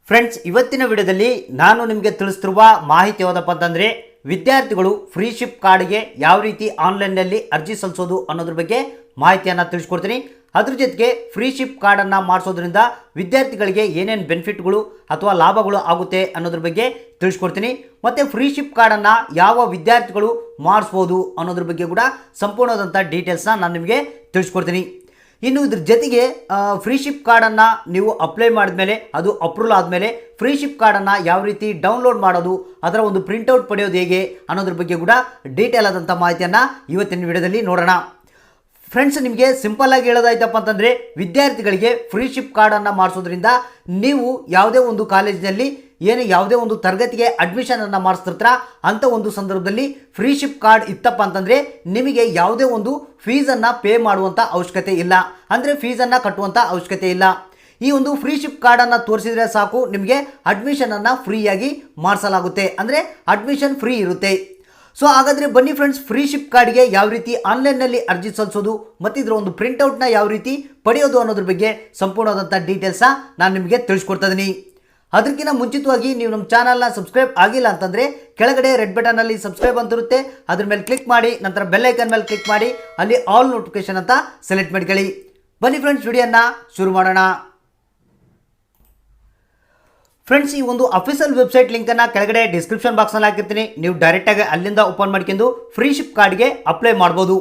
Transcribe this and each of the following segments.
Friends, ಇವತ್ತಿನ ವಿಡಿಯೋದಲ್ಲಿ ನಾನು ನಿಮಗೆ ತಿಳಿಸ್ತಿರುವ ಮಾಹಿತಿ ಯಾವುದಪ್ಪ ಅಂತಂದರೆ ವಿದ್ಯಾರ್ಥಿಗಳು ಫ್ರೀಶಿಪ್ ಕಾರ್ಡ್ಗೆ ಯಾವ ರೀತಿ ಆನ್ಲೈನ್ನಲ್ಲಿ ಅರ್ಜಿ ಸಲ್ಲಿಸೋದು ಅನ್ನೋದ್ರ ಬಗ್ಗೆ ಮಾಹಿತಿಯನ್ನು ತಿಳಿಸ್ಕೊಡ್ತೀನಿ. ಅದ್ರ ಜೊತೆಗೆ ಫ್ರೀಶಿಪ್ ಕಾರ್ಡನ್ನು ಮಾಡಿಸೋದ್ರಿಂದ ವಿದ್ಯಾರ್ಥಿಗಳಿಗೆ ಏನೇನು ಬೆನಿಫಿಟ್ಗಳು ಅಥವಾ ಲಾಭಗಳು ಆಗುತ್ತೆ ಅನ್ನೋದ್ರ ಬಗ್ಗೆ ತಿಳಿಸ್ಕೊಡ್ತೀನಿ. ಮತ್ತು ಫ್ರೀಶಿಪ್ ಕಾರ್ಡನ್ನು ಯಾವ ವಿದ್ಯಾರ್ಥಿಗಳು ಮಾಡಿಸ್ಬೋದು ಅನ್ನೋದ್ರ ಬಗ್ಗೆ ಕೂಡ ಸಂಪೂರ್ಣವಾದಂಥ ಡೀಟೇಲ್ಸ್ನ ನಾನು ನಿಮಗೆ ತಿಳಿಸ್ಕೊಡ್ತೀನಿ. ಇನ್ನು ಇದ್ರ ಜೊತೆಗೆ ಫ್ರೀಶಿಪ್ ಕಾರ್ಡನ್ನು ನೀವು ಅಪ್ಲೈ ಮಾಡಿದ್ಮೇಲೆ ಅದು ಅಪ್ರೂವಲ್ ಆದಮೇಲೆ ಫ್ರೀಶಿಪ್ ಕಾರ್ಡನ್ನು ಯಾವ ರೀತಿ ಡೌನ್ಲೋಡ್ ಮಾಡೋದು, ಅದರ ಒಂದು ಪ್ರಿಂಟೌಟ್ ಪಡೆಯೋದು ಹೇಗೆ ಅನ್ನೋದ್ರ ಬಗ್ಗೆ ಕೂಡ ಡೀಟೇಲ್ ಆದಂಥ ಮಾಹಿತಿಯನ್ನು ಇವತ್ತಿನ ವಿಡಿಯೋದಲ್ಲಿ ನೋಡೋಣ. ಫ್ರೆಂಡ್ಸ್, ನಿಮಗೆ ಸಿಂಪಲ್ ಆಗಿ ಹೇಳೋದಾಯ್ತಪ್ಪ ಅಂತಂದರೆ ವಿದ್ಯಾರ್ಥಿಗಳಿಗೆ ಫ್ರೀಶಿಪ್ ಕಾರ್ಡನ್ನು ಮಾಡಿಸೋದ್ರಿಂದ ನೀವು ಯಾವುದೇ ಒಂದು ಕಾಲೇಜಿನಲ್ಲಿ ಯಾವುದೇ ಒಂದು ತರಗತಿಗೆ ಅಡ್ಮಿಷನನ್ನು ಮಾಡಿಸ್ತಿರ್ತೀರ ಅಂಥ ಒಂದು ಸಂದರ್ಭದಲ್ಲಿ ಫ್ರೀಶಿಪ್ ಕಾರ್ಡ್ ಇತ್ತಪ್ಪ ಅಂತಂದರೆ ನಿಮಗೆ ಯಾವುದೇ ಒಂದು ಫೀಸನ್ನು ಪೇ ಮಾಡುವಂಥ ಅವಶ್ಯಕತೆ ಇಲ್ಲ, ಅಂದರೆ ಫೀಸನ್ನು ಕಟ್ಟುವಂಥ ಅವಶ್ಯಕತೆ ಇಲ್ಲ. ಈ ಒಂದು ಫ್ರೀಶಿಪ್ ಕಾರ್ಡನ್ನು ತೋರಿಸಿದರೆ ಸಾಕು, ನಿಮಗೆ ಅಡ್ಮಿಷನನ್ನು ಫ್ರೀಯಾಗಿ ಮಾಡಿಸಲಾಗುತ್ತೆ, ಅಂದರೆ ಅಡ್ಮಿಷನ್ ಫ್ರೀ ಇರುತ್ತೆ. ಸೊ ಹಾಗಾದರೆ ಬನ್ನಿ ಫ್ರೆಂಡ್ಸ್, ಫ್ರೀಶಿಪ್ ಕಾರ್ಡ್ಗೆ ಯಾವ ರೀತಿ ಆನ್ಲೈನ್ನಲ್ಲಿ ಅರ್ಜಿ ಸಲ್ಲಿಸೋದು ಮತ್ತು ಇದರ ಒಂದು ಪ್ರಿಂಟೌಟ್ನ ಯಾವ ರೀತಿ ಪಡೆಯೋದು ಅನ್ನೋದ್ರ ಬಗ್ಗೆ ಸಂಪೂರ್ಣವಾದಂಥ ಡೀಟೇಲ್ಸ್ನ ನಾನು ನಿಮಗೆ ತಿಳಿಸ್ಕೊಡ್ತಾ ಇದ್ದೀನಿ. ಅದಕ್ಕಿಂತ ಮುಂಚಿತವಾಗಿ ನೀವು ನಮ್ಮ ಚಾನಲ್ನ ಸಬ್ಸ್ಕ್ರೈಬ್ ಆಗಿಲ್ಲ ಅಂತಂದರೆ ಕೆಳಗಡೆ ರೆಡ್ ಬಟನಲ್ಲಿ ಸಬ್ಸ್ಕ್ರೈಬ್ ಅಂತಿರುತ್ತೆ, ಅದ್ರ ಮೇಲೆ ಕ್ಲಿಕ್ ಮಾಡಿ, ನಂತರ ಬೆಲ್ ಐಕನ್ ಮೇಲೆ ಕ್ಲಿಕ್ ಮಾಡಿ, ಅಲ್ಲಿ ಆಲ್ ನೋಟಿಫಿಕೇಶನ್ ಅಂತ ಸೆಲೆಕ್ಟ್ ಮಾಡ್ಕೊಳ್ಳಿ. ಬನ್ನಿ ಫ್ರೆಂಡ್ಸ್, ವಿಡಿಯೋನ ಶುರು ಮಾಡೋಣ. ಫ್ರೆಂಡ್ಸ್, ಈ ಒಂದು ಅಫಿಷಿಯಲ್ ವೆಬ್ಸೈಟ್ ಲಿಂಕನ್ನು ಕೆಳಗಡೆ ಡಿಸ್ಕ್ರಿಪ್ಷನ್ ಬಾಕ್ಸ್ನಲ್ಲಿ ಹಾಕಿರ್ತೀನಿ. ನೀವು ಡೈರೆಕ್ಟಾಗಿ ಅಲ್ಲಿಂದ ಓಪನ್ ಮಾಡ್ಕೊಂಡು ಫ್ರೀಶಿಪ್ ಕಾರ್ಡ್ಗೆ ಅಪ್ಲೈ ಮಾಡ್ಬೋದು.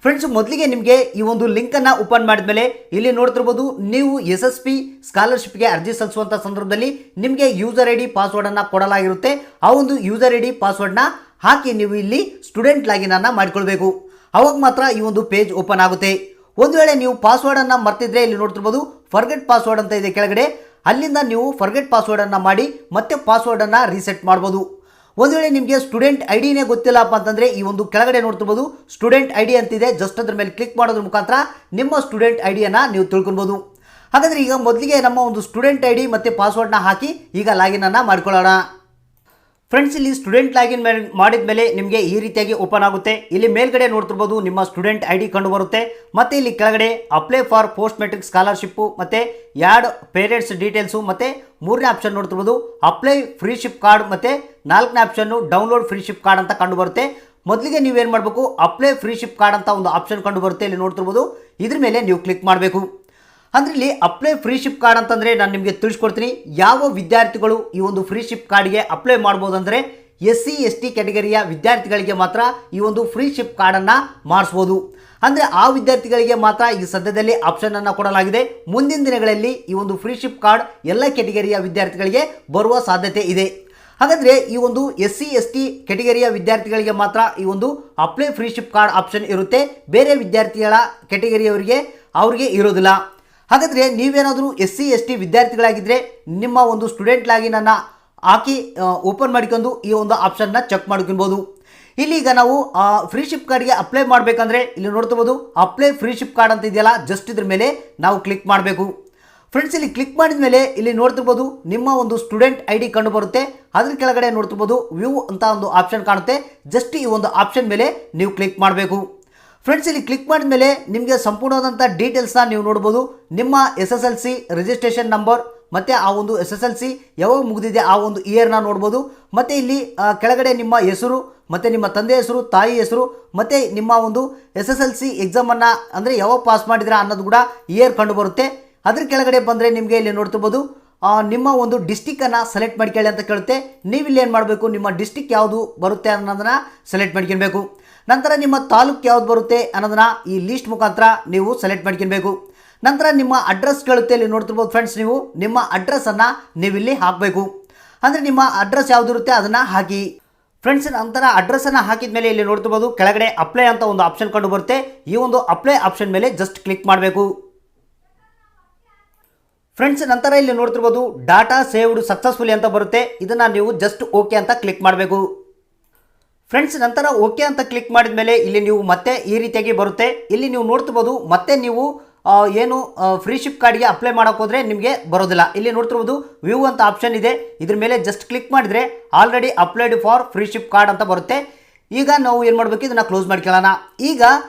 ಫ್ರೆಂಡ್ಸ್, ಮೊದಲಿಗೆ ನಿಮಗೆ ಈ ಒಂದು ಲಿಂಕನ್ನು ಓಪನ್ ಮಾಡಿದ್ಮೇಲೆ ಇಲ್ಲಿ ನೋಡ್ತಿರ್ಬೋದು, ನೀವು SSP ಸ್ಕಾಲರ್ಶಿಪ್ಗೆ ಅರ್ಜಿ ಸಲ್ಲಿಸುವಂಥ ಸಂದರ್ಭದಲ್ಲಿ ನಿಮಗೆ ಯೂಸರ್ ID ಪಾಸ್ವರ್ಡನ್ನು ಕೊಡಲಾಗಿರುತ್ತೆ. ಆ ಒಂದು ಯೂಸರ್ ID ಪಾಸ್ವರ್ಡ್ನ ಹಾಕಿ ನೀವು ಇಲ್ಲಿ ಸ್ಟೂಡೆಂಟ್ ಲಾಗಿನನ್ನು ಮಾಡಿಕೊಳ್ಬೇಕು. ಅವಾಗ ಮಾತ್ರ ಈ ಒಂದು ಪೇಜ್ ಓಪನ್ ಆಗುತ್ತೆ. ಒಂದು ವೇಳೆ ನೀವು ಪಾಸ್ವರ್ಡನ್ನು ಮರ್ತಿದ್ರೆ ಇಲ್ಲಿ ನೋಡ್ತಿರ್ಬೋದು ಫರ್ಗೆಟ್ ಪಾಸ್ವರ್ಡ್ ಅಂತ ಇದೆ ಕೆಳಗಡೆ, ಅಲ್ಲಿಂದ ನೀವು ಫರ್ಗೆಟ್ ಪಾಸ್ವರ್ಡನ್ನು ಮಾಡಿ ಮತ್ತೆ ಪಾಸ್ವರ್ಡನ್ನು ರೀಸೆಟ್ ಮಾಡ್ಬೋದು. ಒಂದು ವೇಳೆ ನಿಮಗೆ ಸ್ಟೂಡೆಂಟ್ ಐಡಿನೇ ಗೊತ್ತಿಲ್ಲಪ್ಪ ಅಂತಂದರೆ ಈ ಒಂದು ಕೆಳಗಡೆ ನೋಡ್ತಿರ್ಬೋದು ಸ್ಟೂಡೆಂಟ್ ID ಅಂತಿದೆ, ಜಸ್ಟ್ ಅದ್ರ ಮೇಲೆ ಕ್ಲಿಕ್ ಮಾಡೋದ್ರ ಮುಖಾಂತರ ನಿಮ್ಮ ಸ್ಟೂಡೆಂಟ್ ಐಡಿಯನ್ನು ನೀವು ತಿಳ್ಕೊಳ್ಬೋದು. ಹಾಗಾದರೆ ಈಗ ಮೊದಲಿಗೆ ನಮ್ಮ ಒಂದು ಸ್ಟೂಡೆಂಟ್ ID ಮತ್ತು ಪಾಸ್ವರ್ಡ್ನ ಹಾಕಿ ಈಗ ಲಾಗಿನನ್ನು ಮಾಡ್ಕೊಳ್ಳೋಣ. ಫ್ರೆಂಡ್ಸ್, ಇಲ್ಲಿ ಸ್ಟೂಡೆಂಟ್ ಲಾಗಿನ್ ಮಾಡಿದ ಮೇಲೆ ನಿಮಗೆ ಈ ರೀತಿಯಾಗಿ ಓಪನ್ ಆಗುತ್ತೆ. ಇಲ್ಲಿ ಮೇಲ್ಗಡೆ ನೋಡ್ತಿರ್ಬೋದು ನಿಮ್ಮ ಸ್ಟೂಡೆಂಟ್ ID ಕಂಡು ಬರುತ್ತೆ. ಮತ್ತು ಇಲ್ಲಿ ಕೆಳಗಡೆ apply for post matric scholarship ಮತ್ತು ಯಾಡ್ ಪೇರೆಂಟ್ಸ್ ಡೀಟೇಲ್ಸು ಮತ್ತು ಮೂರನೇ ಆಪ್ಷನ್ ನೋಡ್ತಿರ್ಬೋದು ಅಪ್ಲೈ ಫ್ರೀಶಿಪ್ ಕಾರ್ಡ್ ಮತ್ತು ನಾಲ್ಕನೇ ಆಪ್ಷನ್ನು ಡೌನ್ಲೋಡ್ ಫ್ರೀಶಿಪ್ ಕಾರ್ಡ್ ಅಂತ ಕಂಡು ಬರುತ್ತೆ. ಮೊದಲಿಗೆ ನೀವೇನು ಮಾಡಬೇಕು, ಅಪ್ಲೈ ಫ್ರೀಶಿಪ್ ಕಾರ್ಡ್ ಅಂತ ಒಂದು ಆಪ್ಷನ್ ಕಂಡು ಬರುತ್ತೆ. ಇಲ್ಲಿ ನೋಡ್ತಿರ್ಬೋದು ಇದ್ರ ಮೇಲೆ ನೀವು ಕ್ಲಿಕ್ ಮಾಡಬೇಕು. ಅಂದರೆ ಇಲ್ಲಿ ಅಪ್ಲೈ ಫ್ರೀಶಿಪ್ ಕಾರ್ಡ್ ಅಂತಂದರೆ ನಾನು ನಿಮಗೆ ತಿಳಿಸ್ಕೊಡ್ತೀನಿ ಯಾವ ವಿದ್ಯಾರ್ಥಿಗಳು ಈ ಒಂದು ಫ್ರೀಶಿಪ್ ಕಾರ್ಡ್ಗೆ ಅಪ್ಲೈ ಮಾಡ್ಬೋದು. ಅಂದರೆ SC ST ಕ್ಯಾಟಗರಿಯ ವಿದ್ಯಾರ್ಥಿಗಳಿಗೆ ಮಾತ್ರ ಈ ಒಂದು ಫ್ರೀಶಿಪ್ ಕಾರ್ಡನ್ನು ಮಾಡಿಸ್ಬೋದು. ಅಂದರೆ ಆ ವಿದ್ಯಾರ್ಥಿಗಳಿಗೆ ಮಾತ್ರ ಈ ಸದ್ಯದಲ್ಲಿ ಆಪ್ಷನನ್ನು ಕೊಡಲಾಗಿದೆ. ಮುಂದಿನ ದಿನಗಳಲ್ಲಿ ಈ ಒಂದು ಫ್ರೀಶಿಪ್ ಕಾರ್ಡ್ ಎಲ್ಲ ಕ್ಯಾಟಗರಿಯ ವಿದ್ಯಾರ್ಥಿಗಳಿಗೆ ಬರುವ ಸಾಧ್ಯತೆ ಇದೆ. ಹಾಗಾದರೆ ಈ ಒಂದು SC ST ಕ್ಯಾಟಗರಿಯ ವಿದ್ಯಾರ್ಥಿಗಳಿಗೆ ಮಾತ್ರ ಈ ಒಂದು ಅಪ್ಲೈ ಫ್ರೀಶಿಪ್ ಕಾರ್ಡ್ ಆಪ್ಷನ್ ಇರುತ್ತೆ, ಬೇರೆ ವಿದ್ಯಾರ್ಥಿಗಳ ಕ್ಯಾಟಗರಿಯವರಿಗೆ ಅವ್ರಿಗೆ ಇರೋದಿಲ್ಲ. ಹಾಗಾದರೆ ನೀವೇನಾದರೂ SC ST ವಿದ್ಯಾರ್ಥಿಗಳಾಗಿದ್ದರೆ ನಿಮ್ಮ ಒಂದು ಸ್ಟೂಡೆಂಟ್ ಲಾಗಿನನ್ನು ಹಾಕಿ ಓಪನ್ ಮಾಡಿಕೊಂಡು ಈ ಒಂದು ಆಪ್ಷನ್ನ ಚೆಕ್ ಮಾಡ್ಕೊಬೋದು. ಇಲ್ಲಿ ಈಗ ನಾವು ಫ್ರೀಶಿಪ್ ಕಾರ್ಡ್ಗೆ ಅಪ್ಲೈ ಮಾಡಬೇಕಂದ್ರೆ ಇಲ್ಲಿ ನೋಡ್ತಿರ್ಬೋದು ಅಪ್ಲೈ ಫ್ರೀಶಿಪ್ ಕಾರ್ಡ್ ಅಂತ ಇದೆಯಲ್ಲ, ಜಸ್ಟ್ ಇದ್ರ ಮೇಲೆ ನಾವು ಕ್ಲಿಕ್ ಮಾಡಬೇಕು. ಫ್ರೆಂಡ್ಸ್, ಇಲ್ಲಿ ಕ್ಲಿಕ್ ಮಾಡಿದ ಮೇಲೆ ಇಲ್ಲಿ ನೋಡ್ತಿರ್ಬೋದು ನಿಮ್ಮ ಒಂದು ಸ್ಟೂಡೆಂಟ್ ID ಕಂಡು ಬರುತ್ತೆ. ಅದ್ರ ಕೆಳಗಡೆ ನೋಡ್ತಿರ್ಬೋದು ವ್ಯೂ ಅಂತ ಒಂದು ಆಪ್ಷನ್ ಕಾಣುತ್ತೆ, ಜಸ್ಟ್ ಈ ಒಂದು ಆಪ್ಷನ್ ಮೇಲೆ ನೀವು ಕ್ಲಿಕ್ ಮಾಡಬೇಕು. ಫ್ರೆಂಡ್ಸ್, ಇಲ್ಲಿ ಕ್ಲಿಕ್ ಮಾಡಿದ ಮೇಲೆ ನಿಮಗೆ ಸಂಪೂರ್ಣವಾದಂಥ ಡೀಟೇಲ್ಸ್ನ ನೀವು ನೋಡ್ಬೋದು. ನಿಮ್ಮ SSLC ರಿಜಿಸ್ಟ್ರೇಷನ್ ನಂಬರ್ ಮತ್ತು ಆ ಒಂದು SSLC ಯಾವಾಗ ಮುಗಿದಿದೆ ಆ ಒಂದು ಇಯರ್ನ ನೋಡ್ಬೋದು. ಮತ್ತು ಇಲ್ಲಿ ಕೆಳಗಡೆ ನಿಮ್ಮ ಹೆಸರು ಮತ್ತು ನಿಮ್ಮ ತಂದೆ ಹೆಸರು, ತಾಯಿ ಹೆಸರು ಮತ್ತು ನಿಮ್ಮ ಒಂದು SSLC ಎಕ್ಸಾಮನ್ನು ಅಂದರೆ ಯಾವಾಗ ಪಾಸ್ ಮಾಡಿದ್ರೆ ಅನ್ನೋದು ಕೂಡ ಇಯರ್ ಕಂಡು ಬರುತ್ತೆ. ಅದ್ರ ಕೆಳಗಡೆ ಬಂದರೆ ನಿಮಗೆ ಇಲ್ಲಿ ನೋಡ್ತಿರ್ಬೋದು ನಿಮ್ಮ ಒಂದು ಡಿಸ್ಟಿಕ್ಕನ್ನು ಸೆಲೆಕ್ಟ್ ಮಾಡ್ಕೊಳ್ಳಿ ಅಂತ ಕೇಳುತ್ತೆ. ನೀವಿಲ್ಲಿ ಏನು ಮಾಡಬೇಕು, ನಿಮ್ಮ ಡಿಸ್ಟಿಕ್ ಯಾವುದು ಬರುತ್ತೆ ಅನ್ನೋದನ್ನು ಸೆಲೆಕ್ಟ್ ಮಾಡ್ಕೊಳ್ಬೇಕು. ನಂತರ ನಿಮ್ಮ ತಾಲೂಕು ಯಾವ್ದು ಬರುತ್ತೆ ಅನ್ನೋದನ್ನ ಈ ಲೀಸ್ಟ್ ಮುಖಾಂತರ ನೀವು ಸೆಲೆಕ್ಟ್ ಮಾಡ್ಕೊಳ್ಬೇಕು. ನಂತರ ನಿಮ್ಮ ಅಡ್ರೆಸ್ ಕೇಳುತ್ತೆ, ಇಲ್ಲಿ ನೋಡ್ತಿರ್ಬೋದು ಫ್ರೆಂಡ್ಸ್, ನೀವು ನಿಮ್ಮ ಅಡ್ರೆಸ್ಸನ್ನು ನೀವಿಲ್ಲಿ ಹಾಕಬೇಕು. ಅಂದರೆ ನಿಮ್ಮ ಅಡ್ರೆಸ್ ಯಾವುದು ಇರುತ್ತೆ ಅದನ್ನು ಹಾಕಿ. ಫ್ರೆಂಡ್ಸ್, ನಂತರ ಅಡ್ರೆಸ್ಸನ್ನು ಹಾಕಿದ ಮೇಲೆ ಇಲ್ಲಿ ನೋಡ್ತಿರ್ಬೋದು ಕೆಳಗಡೆ ಅಪ್ಲೈ ಅಂತ ಒಂದು ಆಪ್ಷನ್ ಕಂಡು ಬರುತ್ತೆ. ಈ ಒಂದು ಅಪ್ಲೈ ಆಪ್ಷನ್ ಮೇಲೆ ಜಸ್ಟ್ ಕ್ಲಿಕ್ ಮಾಡಬೇಕು. ಫ್ರೆಂಡ್ಸ್, ನಂತರ ಇಲ್ಲಿ ನೋಡ್ತಿರ್ಬೋದು ಡಾಟಾ ಸೇವ್ಡ್ ಸಕ್ಸಸ್ಫುಲಿ ಅಂತ ಬರುತ್ತೆ, ಇದನ್ನು ನೀವು ಜಸ್ಟ್ ಓಕೆ ಅಂತ ಕ್ಲಿಕ್ ಮಾಡಬೇಕು. ಫ್ರೆಂಡ್ಸ್, ನಂತರ ಓಕೆ ಅಂತ ಕ್ಲಿಕ್ ಮಾಡಿದ ಮೇಲೆ ಇಲ್ಲಿ ನೀವು ಮತ್ತೆ ಈ ರೀತಿಯಾಗಿ ಬರುತ್ತೆ. ಇಲ್ಲಿ ನೀವು ನೋಡ್ತಿರ್ಬೋದು ಮತ್ತೆ ನೀವು ಏನು ಫ್ರೀಶಿಪ್ ಕಾರ್ಡ್ಗೆ ಅಪ್ಲೈ ಮಾಡೋಕೆ ಹೋದರೆ ನಿಮಗೆ ಬರೋದಿಲ್ಲ. ಇಲ್ಲಿ ನೋಡ್ತಿರ್ಬೋದು ವ್ಯೂ ಅಂತ ಆಪ್ಷನ್ ಇದೆ, ಇದ್ರ ಮೇಲೆ ಜಸ್ಟ್ ಕ್ಲಿಕ್ ಮಾಡಿದರೆ already applied for freeship card ಅಂತ ಬರುತ್ತೆ. ಈಗ ನಾವು ಏನು ಮಾಡಬೇಕು, ಇದನ್ನು ಕ್ಲೋಸ್ ಮಾಡ್ಕೊಳ್ಳೋಣ. ಈಗ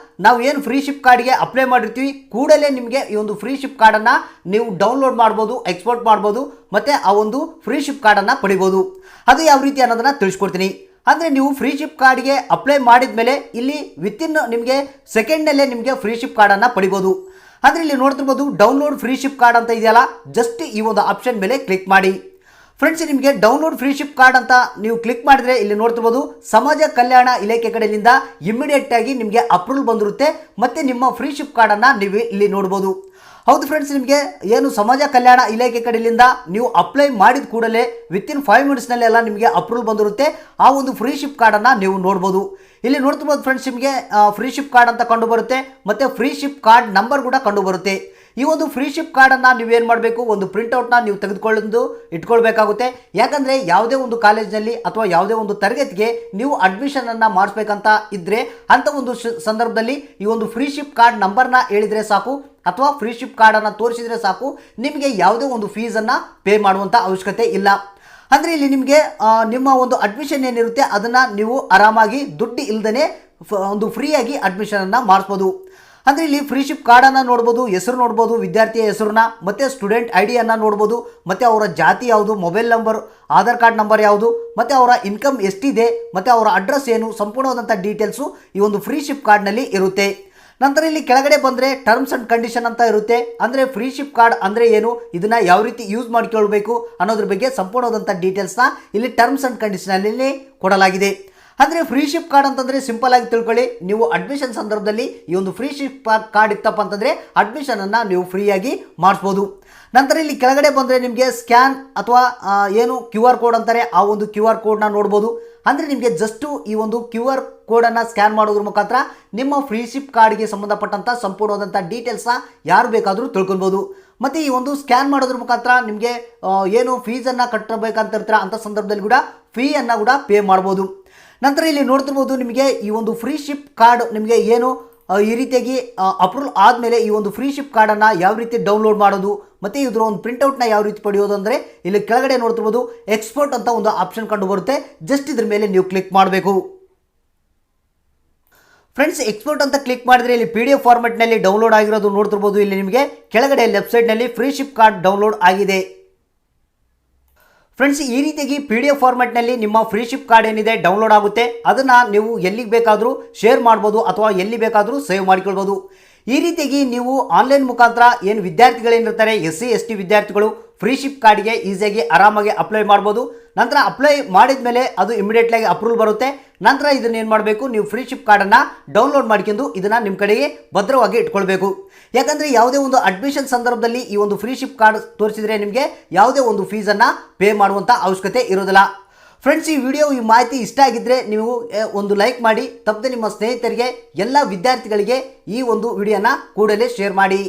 ನಾವು ಏನು ಫ್ರೀ ಶಿಪ್ ಕಾರ್ಡ್ಗೆ ಅಪ್ಲೈ ಮಾಡಿರ್ತೀವಿ ಕೂಡಲೇ ನಿಮಗೆ ಈ ಒಂದು ಫ್ರೀ ಶಿಪ್ ಕಾರ್ಡನ್ನು ನೀವು ಡೌನ್ಲೋಡ್ ಮಾಡ್ಬೋದು, ಎಕ್ಸ್ಪೋರ್ಟ್ ಮಾಡ್ಬೋದು, ಮತ್ತು ಆ ಒಂದು ಫ್ರೀ ಶಿಪ್ ಕಾರ್ಡನ್ನು ಪಡಿಬೋದು. ಅದು ಯಾವ ರೀತಿ ಅನ್ನೋದನ್ನು ತಿಳಿಸ್ಕೊಡ್ತೀನಿ. ಅಂದರೆ ನೀವು ಫ್ರೀ ಶಿಪ್ ಕಾರ್ಡ್ಗೆ ಅಪ್ಲೈ ಮಾಡಿದ ಮೇಲೆ ಇಲ್ಲಿ ವಿತಿನ್ ನಿಮಗೆ ಸೆಕೆಂಡ್ನಲ್ಲೇ ನಿಮಗೆ ಫ್ರೀ ಶಿಪ್ ಕಾರ್ಡನ್ನು ಪಡಿಬೋದು. ಅಂದರೆ ಇಲ್ಲಿ ನೋಡ್ತಿರ್ಬೋದು ಡೌನ್ಲೋಡ್ ಫ್ರೀ ಶಿಪ್ ಕಾರ್ಡ್ ಅಂತ ಇದೆಯಲ್ಲ, ಜಸ್ಟ್ ಈ ಒಂದು ಆಪ್ಷನ್ ಮೇಲೆ ಕ್ಲಿಕ್ ಮಾಡಿ. ಫ್ರೆಂಡ್ಸ್, ನಿಮಗೆ ಡೌನ್ಲೋಡ್ ಫ್ರೀ ಶಿಪ್ ಕಾರ್ಡ್ ಅಂತ ನೀವು ಕ್ಲಿಕ್ ಮಾಡಿದ್ರೆ ಇಲ್ಲಿ ನೋಡ್ತಿರ್ಬೋದು ಸಮಾಜ ಕಲ್ಯಾಣ ಇಲಾಖೆ ಕಡೆಯಿಂದ ಇಮಿಡಿಯೇಟ್ ಆಗಿ ನಿಮಗೆ ಅಪ್ರೂವಲ್ ಬಂದಿರುತ್ತೆ ಮತ್ತು ನಿಮ್ಮ ಫ್ರೀ ಶಿಪ್ ಕಾರ್ಡನ್ನು ನೀವು ಇಲ್ಲಿ ನೋಡ್ಬೋದು. ಹೌದು ಫ್ರೆಂಡ್ಸ್, ನಿಮಗೆ ಏನು ಸಮಾಜ ಕಲ್ಯಾಣ ಇಲಾಖೆ ಕಡೆಯಿಂದ ನೀವು ಅಪ್ಲೈ ಮಾಡಿದ ಕೂಡಲೇ ವಿತಿನ್ 5 ಮಿನಿಟ್ಸ್ನಲ್ಲಿ ಎಲ್ಲ ನಿಮಗೆ ಅಪ್ರೂವಲ್ ಬಂದಿರುತ್ತೆ. ಆ ಒಂದು ಫ್ರೀ ಶಿಪ್ ಕಾರ್ಡನ್ನು ನೀವು ನೋಡ್ಬೋದು. ಇಲ್ಲಿ ನೋಡ್ತಿರ್ಬೋದು ಫ್ರೆಂಡ್ಸ್, ನಿಮಗೆ ಫ್ರೀ ಶಿಪ್ ಕಾರ್ಡ್ ಅಂತ ಕಂಡು ಬರುತ್ತೆ ಮತ್ತು ಫ್ರೀ ಶಿಪ್ ಕಾರ್ಡ್ ನಂಬರ್ ಕೂಡ ಕಂಡು ಬರುತ್ತೆ. ಈ ಒಂದು ಫ್ರೀ ಶಿಪ್ ಕಾರ್ಡನ್ನು ನೀವೇನು ಮಾಡಬೇಕು, ಒಂದು ಪ್ರಿಂಟೌಟ್ನ ನೀವು ತೆಗೆದುಕೊಂಡು ಇಟ್ಕೊಳ್ಬೇಕಾಗುತ್ತೆ. ಯಾಕಂದರೆ ಯಾವುದೇ ಒಂದು ಕಾಲೇಜಿನಲ್ಲಿ ಅಥವಾ ಯಾವುದೇ ಒಂದು ತರಗತಿಗೆ ನೀವು ಅಡ್ಮಿಷನನ್ನು ಮಾಡಿಸ್ಬೇಕಂತ ಇದ್ದರೆ ಅಂಥ ಒಂದು ಸಂದರ್ಭದಲ್ಲಿ ಈ ಒಂದು ಫ್ರೀ ಶಿಪ್ ಕಾರ್ಡ್ ನಂಬರ್ನ ಹೇಳಿದರೆ ಸಾಕು ಅಥವಾ ಫ್ರೀ ಶಿಪ್ ಕಾರ್ಡನ್ನು ತೋರಿಸಿದರೆ ಸಾಕು, ನಿಮಗೆ ಯಾವುದೇ ಒಂದು ಫೀಸನ್ನು ಪೇ ಮಾಡುವಂಥ ಅವಶ್ಯಕತೆ ಇಲ್ಲ. ಅಂದರೆ ಇಲ್ಲಿ ನಿಮಗೆ ನಿಮ್ಮ ಒಂದು ಅಡ್ಮಿಷನ್ ಏನಿರುತ್ತೆ ಅದನ್ನು ನೀವು ಆರಾಮಾಗಿ ದುಡ್ಡು ಇಲ್ಲದೇ ಒಂದು ಫ್ರೀಯಾಗಿ ಅಡ್ಮಿಷನನ್ನು ಮಾಡಿಸ್ಬೋದು. ಅಂದರೆ ಇಲ್ಲಿ ಫ್ರೀ ಶಿಪ್ ಕಾರ್ಡನ್ನು ನೋಡ್ಬೋದು, ಹೆಸರು ನೋಡ್ಬೋದು, ವಿದ್ಯಾರ್ಥಿಯ ಹೆಸರನ್ನ ಮತ್ತು ಸ್ಟೂಡೆಂಟ್ ID-ಯನ್ನು ನೋಡ್ಬೋದು, ಮತ್ತು ಅವರ ಜಾತಿ ಯಾವುದು, mobile number, Aadhaar card number ಯಾವುದು, ಮತ್ತು ಅವರ ಇನ್ಕಮ್ ಎಷ್ಟಿದೆ, ಮತ್ತು ಅವರ ಅಡ್ರೆಸ್ ಏನು, ಸಂಪೂರ್ಣವಾದಂಥ ಡೀಟೇಲ್ಸು ಈ ಒಂದು ಫ್ರೀ ಶಿಪ್ ಕಾರ್ಡ್ನಲ್ಲಿ ಇರುತ್ತೆ. ನಂತರ ಇಲ್ಲಿ ಕೆಳಗಡೆ ಬಂದರೆ ಟರ್ಮ್ಸ್ ಆ್ಯಂಡ್ ಕಂಡೀಷನ್ ಅಂತ ಇರುತ್ತೆ. ಅಂದರೆ ಫ್ರೀ ಶಿಪ್ ಕಾರ್ಡ್ ಅಂದರೆ ಏನು, ಇದನ್ನು ಯಾವ ರೀತಿ ಯೂಸ್ ಮಾಡಿಕೊಳ್ಬೇಕು ಅನ್ನೋದ್ರ ಬಗ್ಗೆ ಸಂಪೂರ್ಣವಾದಂಥ ಡೀಟೇಲ್ಸ್ನ ಇಲ್ಲಿ ಟರ್ಮ್ಸ್ ಆ್ಯಂಡ್ ಕಂಡೀಷನಲ್ಲಿ ಕೊಡಲಾಗಿದೆ. ಅಂದರೆ ಫ್ರೀ ಶಿಪ್ ಕಾರ್ಡ್ ಅಂತಂದರೆ ಸಿಂಪಲ್ ಆಗಿ ತಿಳ್ಕೊಳ್ಳಿ, ನೀವು ಅಡ್ಮಿಷನ್ ಸಂದರ್ಭದಲ್ಲಿ ಈ ಒಂದು ಫ್ರೀ ಶಿಪ್ ಕಾರ್ಡ್ ಇತ್ತಪ್ಪ ಅಂತಂದರೆ ಅಡ್ಮಿಷನನ್ನು ನೀವು ಫ್ರೀಯಾಗಿ ಮಾಡಿಸ್ಬೋದು. ನಂತರ ಇಲ್ಲಿ ಕೆಳಗಡೆ ಬಂದರೆ ನಿಮಗೆ ಸ್ಕ್ಯಾನ್ ಅಥವಾ ಏನು QR ಕೋಡ್ ಅಂತಾರೆ, ಆ ಒಂದು QR ಕೋಡ್ನ ನೋಡ್ಬೋದು. ಅಂದರೆ ನಿಮಗೆ ಜಸ್ಟು ಈ ಒಂದು QR ಕೋಡನ್ನು ಸ್ಕ್ಯಾನ್ ಮಾಡೋದ್ರ ಮುಖಾಂತರ ನಿಮ್ಮ ಫ್ರೀ ಶಿಪ್ ಕಾರ್ಡ್ಗೆ ಸಂಬಂಧಪಟ್ಟಂಥ ಸಂಪೂರ್ಣವಾದಂಥ ಡೀಟೇಲ್ಸ್ನ ಯಾರು ಬೇಕಾದರೂ ತಿಳ್ಕೊಳ್ಬೋದು. ಮತ್ತು ಈ ಒಂದು ಸ್ಕ್ಯಾನ್ ಮಾಡೋದ್ರ ಮುಖಾಂತರ ನಿಮಗೆ ಏನು ಫೀಸನ್ನು ಕಟ್ಟಬೇಕಂತ ಇರ್ತೀರ ಅಂಥ ಸಂದರ್ಭದಲ್ಲಿ ಕೂಡ ಫೀಯನ್ನು ಕೂಡ ಪೇ ಮಾಡ್ಬೋದು. ನಂತರ ಇಲ್ಲಿ ನೋಡ್ತಿರ್ಬೋದು ನಿಮಗೆ ಈ ಒಂದು ಫ್ರೀ ಶಿಪ್ ಕಾರ್ಡ್ ನಿಮಗೆ ಏನು ಈ ರೀತಿಯಾಗಿ ಅಪ್ರೂವಲ್ ಆದಮೇಲೆ ಈ ಒಂದು ಫ್ರೀ ಶಿಪ್ ಕಾರ್ಡನ್ನು ಯಾವ ರೀತಿ ಡೌನ್ಲೋಡ್ ಮಾಡೋದು ಮತ್ತು ಇದರ ಒಂದು ಪ್ರಿಂಟೌಟ್ನ ಯಾವ ರೀತಿ ಪಡೆಯೋದು ಅಂದರೆ ಇಲ್ಲಿ ಕೆಳಗಡೆ ನೋಡ್ತಿರ್ಬೋದು ಎಕ್ಸ್ಪೋರ್ಟ್ ಅಂತ ಒಂದು ಆಪ್ಷನ್ ಕಂಡು ಬರುತ್ತೆ. ಜಸ್ಟ್ ಇದ್ರ ಮೇಲೆ ನೀವು ಕ್ಲಿಕ್ ಮಾಡಬೇಕು. ಫ್ರೆಂಡ್ಸ್, ಎಕ್ಸ್ಪೋರ್ಟ್ ಅಂತ ಕ್ಲಿಕ್ ಮಾಡಿದರೆ ಇಲ್ಲಿ PDF ಫಾರ್ಮೆಟ್ನಲ್ಲಿ ಡೌನ್ಲೋಡ್ ಆಗಿರೋದು ನೋಡ್ತಿರ್ಬೋದು. ಇಲ್ಲಿ ನಿಮಗೆ ಕೆಳಗಡೆ ಲೆಫ್ಟ್ ಸೈಡ್ನಲ್ಲಿ ಫ್ರೀ ಶಿಪ್ ಕಾರ್ಡ್ ಡೌನ್ಲೋಡ್ ಆಗಿದೆ. ಫ್ರೆಂಡ್ಸ್, ಈ ರೀತಿಯಾಗಿ PDF ಫಾರ್ಮೆಟ್ನಲ್ಲಿ ನಿಮ್ಮ ಫ್ರೀ ಶಿಪ್ ಕಾರ್ಡ್ ಏನಿದೆ ಡೌನ್ಲೋಡ್ ಆಗುತ್ತೆ. ಅದನ್ನು ನೀವು ಎಲ್ಲಿಗೆ ಬೇಕಾದರೂ ಶೇರ್ ಮಾಡ್ಬೋದು ಅಥವಾ ಎಲ್ಲಿ ಬೇಕಾದರೂ ಸೇವ್ ಮಾಡಿಕೊಳ್ಬೋದು. ಈ ರೀತಿಯಾಗಿ ನೀವು ಆನ್ಲೈನ್ ಮುಖಾಂತರ ಏನು ವಿದ್ಯಾರ್ಥಿಗಳೇನಿರ್ತಾರೆ SC ST ವಿದ್ಯಾರ್ಥಿಗಳು ಫ್ರೀ ಶಿಪ್ ಕಾರ್ಡ್ಗೆ ಈಸಿಯಾಗಿ ಆರಾಮಾಗಿ ಅಪ್ಲೈ ಮಾಡ್ಬೋದು. ನಂತರ ಅಪ್ಲೈ ಮಾಡಿದ ಮೇಲೆ ಅದು ಇಮಿಡಿಯೇಟ್ಲಾಗಿ ಅಪ್ರೂವಲ್ ಬರುತ್ತೆ. ನಂತರ ಇದನ್ನು ಏನು ಮಾಡಬೇಕು, ನೀವು ಫ್ರೀ ಶಿಪ್ ಕಾರ್ಡನ್ನು ಡೌನ್ಲೋಡ್ ಮಾಡ್ಕೊಂಡು ಇದನ್ನು ನಿಮ್ಮ ಕಡೆಗೆ ಭದ್ರವಾಗಿ ಇಟ್ಕೊಳ್ಬೇಕು. ಯಾಕಂದರೆ ಯಾವುದೇ ಒಂದು ಅಡ್ಮಿಷನ್ ಸಂದರ್ಭದಲ್ಲಿ ಈ ಒಂದು ಫ್ರೀ ಶಿಪ್ ಕಾರ್ಡ್ ತೋರಿಸಿದರೆ ನಿಮಗೆ ಯಾವುದೇ ಒಂದು ಫೀಸನ್ನು ಪೇ ಮಾಡುವಂಥ ಅವಶ್ಯಕತೆ ಇರೋದಿಲ್ಲ. ಫ್ರೆಂಡ್ಸ್, ಈ ವಿಡಿಯೋ ಈ ಮಾಹಿತಿ ಇಷ್ಟ ಆಗಿದ್ದರೆ ನೀವು ಒಂದು ಲೈಕ್ ಮಾಡಿ, ತಪ್ಪದೆ ನಿಮ್ಮ ಸ್ನೇಹಿತರಿಗೆ ಎಲ್ಲ ವಿದ್ಯಾರ್ಥಿಗಳಿಗೆ ಈ ಒಂದು ವಿಡಿಯೋನ ಕೂಡಲೇ ಶೇರ್ ಮಾಡಿ.